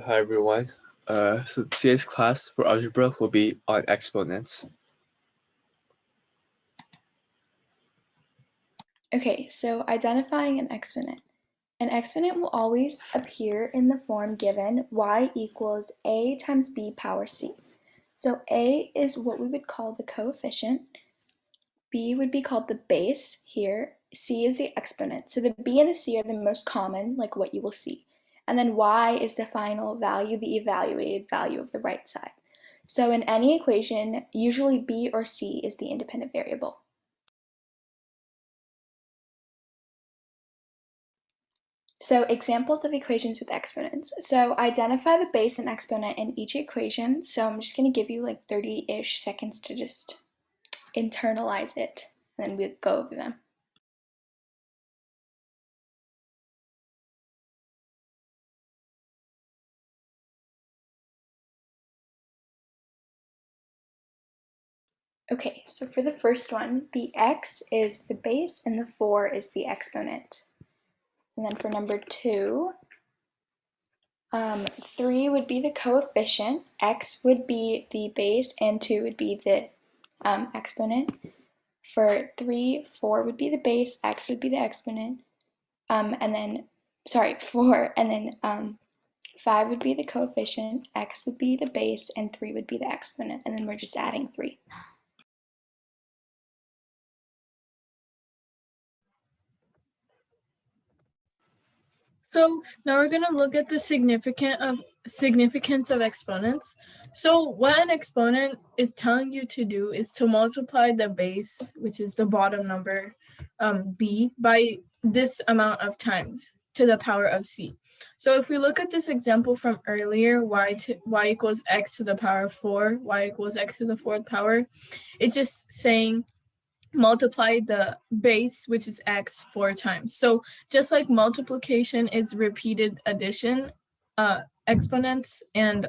Hi everyone. So today's class for algebra will be on exponents. Okay, so identifying an exponent. An exponent will always appear in the form given y equals a times b power c. So a is what we would call the coefficient, b would be called the base here, c is the exponent. So the b and the c are the most common, like what you will see. And then y is the final value, the evaluated value of the right side. So in any equation, usually b or c is the independent variable. So examples of equations with exponents. So identify the base and exponent in each equation. So I'm just going to give you like 30-ish seconds to just internalize it, and then we'll go over them. Okay, so for the first one, the x is the base and the 4 is the exponent. And then for number 2, 3 would be the coefficient, x would be the base, and 2 would be the exponent. For 3, 4 would be the base, x would be the exponent, and then, 4, and then 5 would be the coefficient, x would be the base, and 3 would be the exponent, and then we're just adding 3. So now we're going to look at the significance of exponents. So what an exponent is telling you to do is to multiply the base, which is the bottom number, b, by this amount of times to the power of c. So if we look at this example from earlier, y equals x to the power of 4, y equals x to the 4th power, it's just saying multiply the base, which is x, 4 times. So just like multiplication is repeated addition, exponents and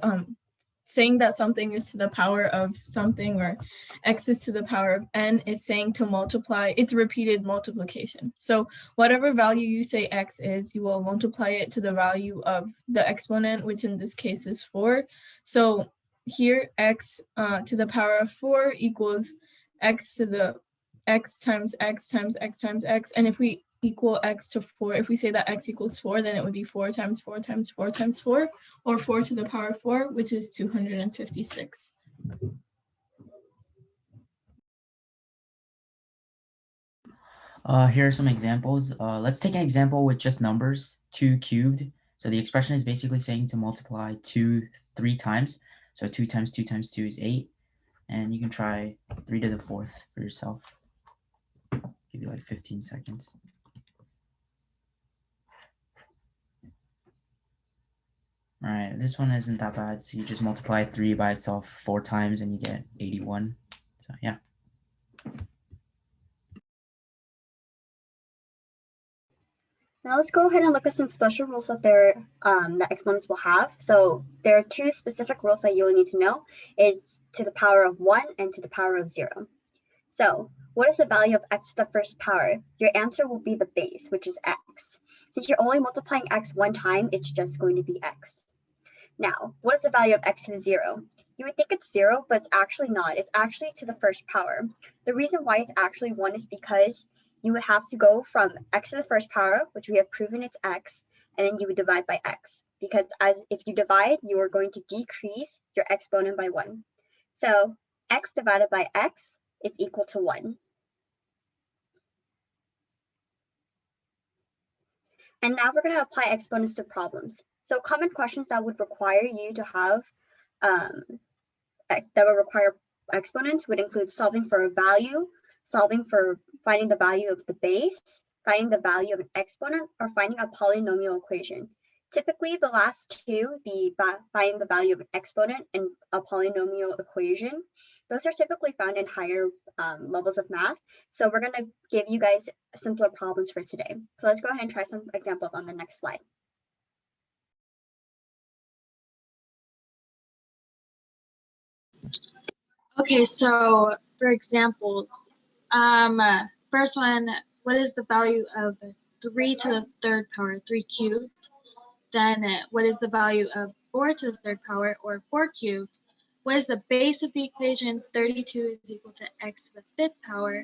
saying that something is to the power of something, or x is to the power of n, is saying to multiply, it's repeated multiplication. So whatever value you say x is, you will multiply it to the value of the exponent, which in this case is 4. So here x to the power of 4 equals x to the x times x times x times x. And if we equal x to 4, if we say that x equals 4, then it would be 4 times 4 times 4 times 4, or 4 to the power of 4, which is 256. Here are some examples. Let's take an example with just numbers, 2 cubed. So the expression is basically saying to multiply 2 3 times. So 2 times 2 times 2 is 8. And you can try 3 to the 4th for yourself. Give you like 15 seconds. All right, this one isn't that bad. So you just multiply 3 by itself 4 times and you get 81. So yeah. Now let's go ahead and look at some special rules that that exponents will have. So there are 2 specific rules that you will need to know, is to the power of 1 and to the power of 0. So what is the value of x to the first power? Your answer will be the base, which is x. Since you're only multiplying x 1 time, it's just going to be x. Now, what is the value of x to the 0? You would think it's 0, but it's actually not. It's actually to the first power. The reason why it's actually 1 is because you would have to go from x to the first power, which we have proven it's x, and then you would divide by x. Because if you divide, you are going to decrease your exponent by 1. So x divided by x is equal to 1. And now we're going to apply exponents to problems. So common questions that would require you to have, that would require exponents would include solving for a value, solving for finding the value of the base, finding the value of an exponent, or finding a polynomial equation. Typically, the last 2, finding the value of an exponent and a polynomial equation, those are typically found in higher levels of math. So we're going to give you guys simpler problems for today. So let's go ahead and try some examples on the next slide. Okay, so for examples, first one, what is the value of 3 to the 3rd power, 3 cubed? Then what is the value of 4 to the third power, or 4 cubed? What is the base of the equation? 32 is equal to x to the fifth power.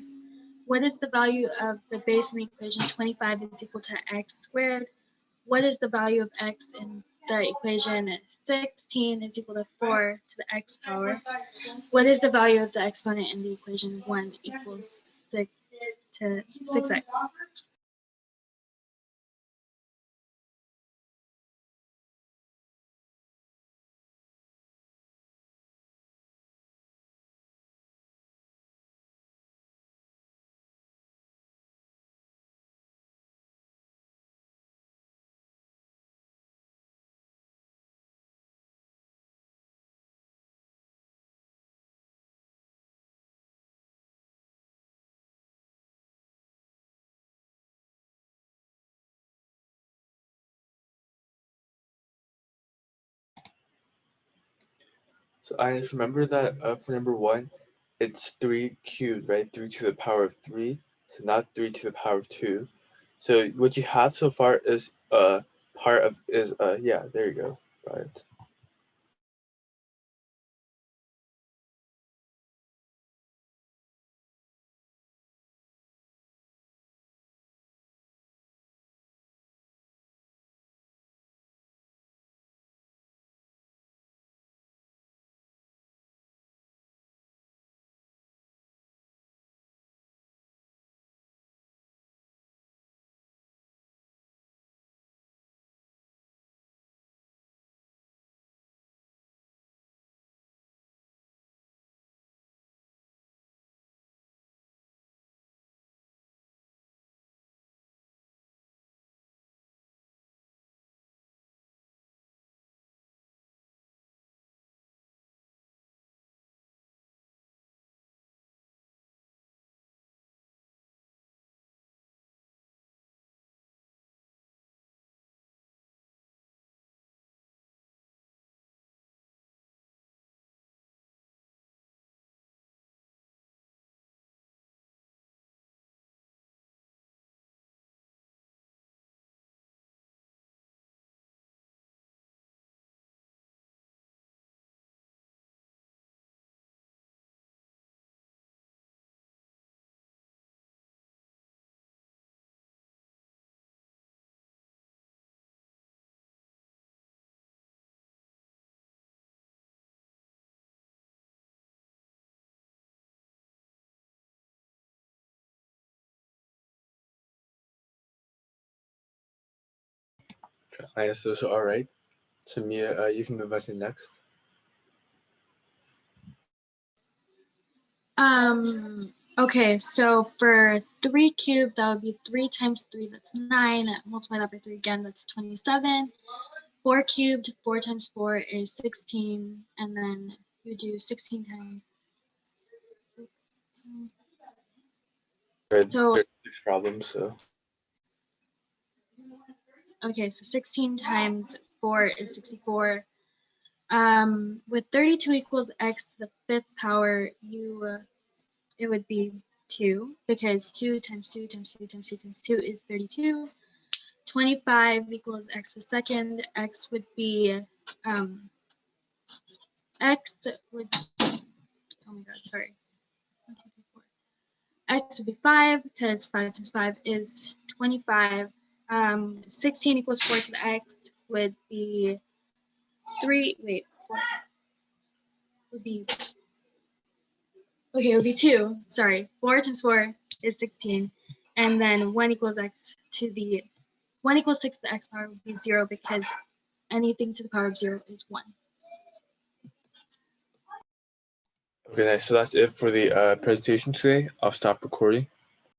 What is the value of the base in the equation? 25 is equal to x squared. What is the value of x in the equation? 16 is equal to 4 to the x power. What is the value of the exponent in the equation? 1 equals 6 to 6x. So I just remember that for number 1, it's 3 cubed, right? 3 to the power of 3, so not 3 to the power of 2. So what you have so far is part of is yeah, there you go. Got it. I guess those are all right. So Mia, you can move on to next. Okay, so for 3 cubed, that would be 3 times 3, that's 9. Multiply that by 3 again, that's 27. 4 cubed, 4 times 4 is 16. And then you do 16 times. So, There's 6 problems, so. okay, so 16 times 4 is 64. With 32 equals x to the fifth power, it would be 2, because 2 times 2 times 2 times 2 times 2 is 32. 25 equals x to the second. X would be x would, oh my god, sorry. 1, 2, 3, 4. X would be 5, because 5 times 5 is 25. 16 equals 4 to the x would be 3. Wait, 4 would be, okay, it would be 2. Sorry, 4 times 4 is 16, and then 1 equals x to the 1 equals 6 to the x power would be 0, because anything to the power of 0 is 1. Okay, nice. So that's it for the presentation today. I'll stop recording.